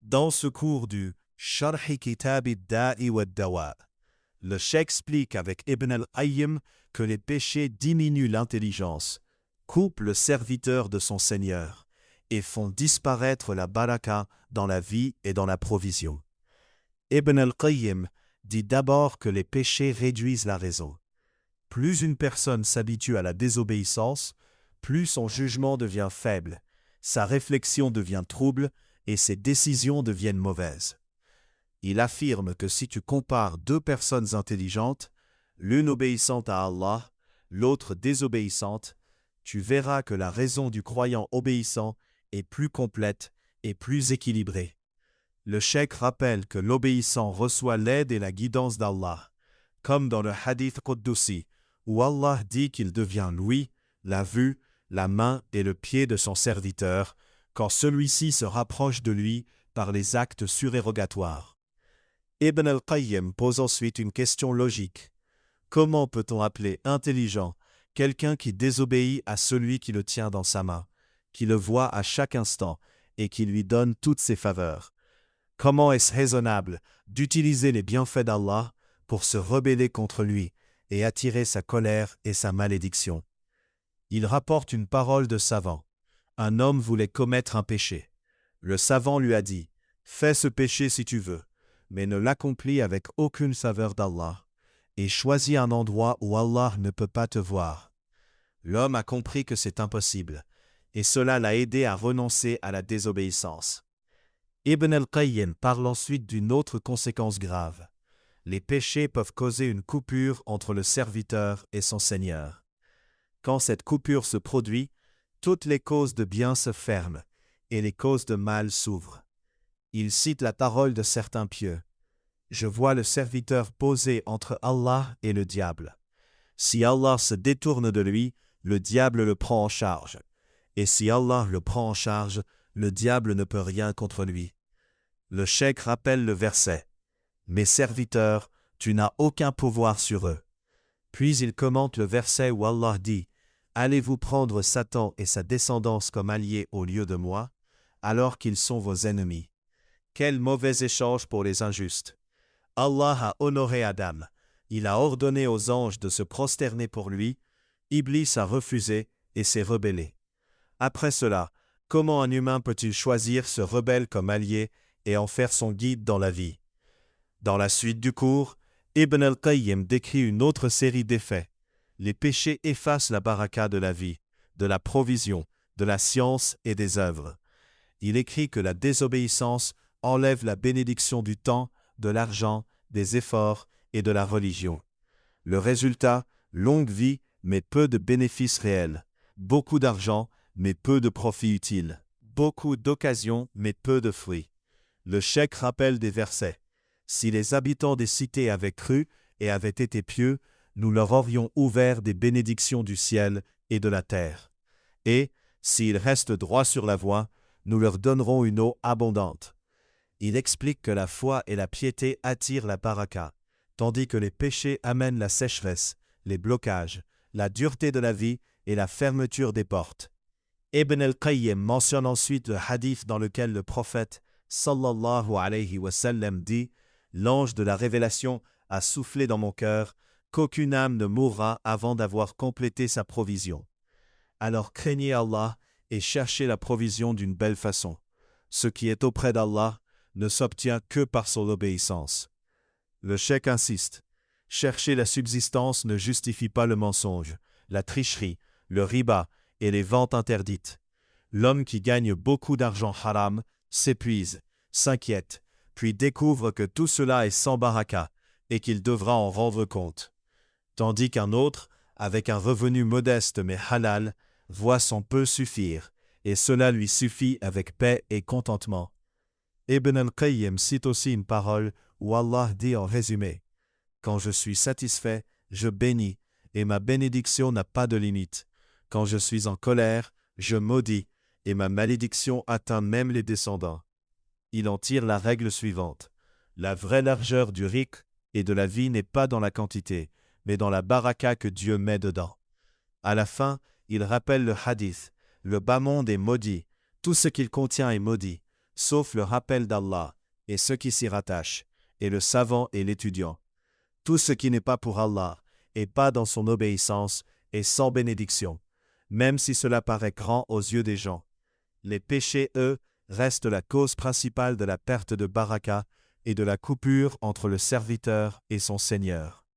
Dans ce cours du Sharh Kitab ad-Da'i wad-Dawa, le cheikh explique avec Ibn al-Qayyim que les péchés diminuent l'intelligence, coupent le serviteur de son Seigneur et font disparaître la baraka dans la vie et dans la provision. Ibn al-Qayyim dit d'abord que les péchés réduisent la raison. Plus une personne s'habitue à la désobéissance, plus son jugement devient faible, sa réflexion devient trouble et ses décisions deviennent mauvaises. Il affirme que si tu compares deux personnes intelligentes, l'une obéissante à Allah, l'autre désobéissante, tu verras que la raison du croyant obéissant est plus complète et plus équilibrée. Le cheikh rappelle que l'obéissant reçoit l'aide et la guidance d'Allah, comme dans le hadith Quddusi, où Allah dit qu'il devient l'ouïe, la vue, la main et le pied de son serviteur, quand celui-ci se rapproche de lui par les actes surérogatoires. Ibn al-Qayyim pose ensuite une question logique. Comment peut-on appeler intelligent quelqu'un qui désobéit à celui qui le tient dans sa main, qui le voit à chaque instant et qui lui donne toutes ses faveurs? Comment est-ce raisonnable d'utiliser les bienfaits d'Allah pour se rebeller contre lui et attirer sa colère et sa malédiction? Il rapporte une parole de savant. Un homme voulait commettre un péché. Le savant lui a dit « Fais ce péché si tu veux, mais ne l'accomplis avec aucune faveur d'Allah, et choisis un endroit où Allah ne peut pas te voir. » L'homme a compris que c'est impossible, et cela l'a aidé à renoncer à la désobéissance. Ibn al-Qayyim parle ensuite d'une autre conséquence grave. Les péchés peuvent causer une coupure entre le serviteur et son Seigneur. Quand cette coupure se produit, toutes les causes de bien se ferment et les causes de mal s'ouvrent. Il cite la parole de certains pieux. « Je vois le serviteur posé entre Allah et le diable. Si Allah se détourne de lui, le diable le prend en charge. Et si Allah le prend en charge, le diable ne peut rien contre lui. » Le cheikh rappelle le verset « Mes serviteurs, tu n'as aucun pouvoir sur eux. » Puis il commente le verset où Allah dit « Allez-vous prendre Satan et sa descendance comme alliés au lieu de moi, alors qu'ils sont vos ennemis? Quel mauvais échange pour les injustes! Allah a honoré Adam. Il a ordonné aux anges de se prosterner pour lui. Iblis a refusé et s'est rebellé. Après cela, comment un humain peut-il choisir ce rebelle comme allié et en faire son guide dans la vie? » Dans la suite du cours, Ibn al-Qayyim décrit une autre série d'effets. Les péchés effacent la baraka de la vie, de la provision, de la science et des œuvres. Il écrit que la désobéissance enlève la bénédiction du temps, de l'argent, des efforts et de la religion. Le résultat, longue vie mais peu de bénéfices réels, beaucoup d'argent mais peu de profits utiles, beaucoup d'occasions mais peu de fruits. Le cheikh rappelle des versets. Si les habitants des cités avaient cru et avaient été pieux, nous leur aurions ouvert des bénédictions du ciel et de la terre. Et, s'ils restent droits sur la voie, nous leur donnerons une eau abondante. Il explique que la foi et la piété attirent la baraka, tandis que les péchés amènent la sécheresse, les blocages, la dureté de la vie et la fermeture des portes. Ibn al-Qayyim mentionne ensuite le hadith dans lequel le prophète sallallahu alayhi wa sallam dit « L'ange de la révélation a soufflé dans mon cœur qu'aucune âme ne mourra avant d'avoir complété sa provision. Alors craignez Allah et cherchez la provision d'une belle façon. Ce qui est auprès d'Allah ne s'obtient que par son obéissance. » Le cheikh insiste. Chercher la subsistance ne justifie pas le mensonge, la tricherie, le riba et les ventes interdites. L'homme qui gagne beaucoup d'argent haram s'épuise, s'inquiète, puis découvre que tout cela est sans baraka et qu'il devra en rendre compte. Tandis qu'un autre, avec un revenu modeste mais halal, voit son peu suffire, et cela lui suffit avec paix et contentement. Ibn al-Qayyim cite aussi une parole où Allah dit en résumé « Quand je suis satisfait, je bénis, et ma bénédiction n'a pas de limite. Quand je suis en colère, je maudis, et ma malédiction atteint même les descendants. » Il en tire la règle suivante. La vraie largeur du rizq et de la vie n'est pas dans la quantité, mais dans la baraka que Dieu met dedans. À la fin, il rappelle le hadith. Le bas monde est maudit, tout ce qu'il contient est maudit, sauf le rappel d'Allah, et ce qui s'y rattache, et le savant et l'étudiant. Tout ce qui n'est pas pour Allah, et pas dans son obéissance, est sans bénédiction, même si cela paraît grand aux yeux des gens. Les péchés, eux, restent la cause principale de la perte de baraka et de la coupure entre le serviteur et son Seigneur.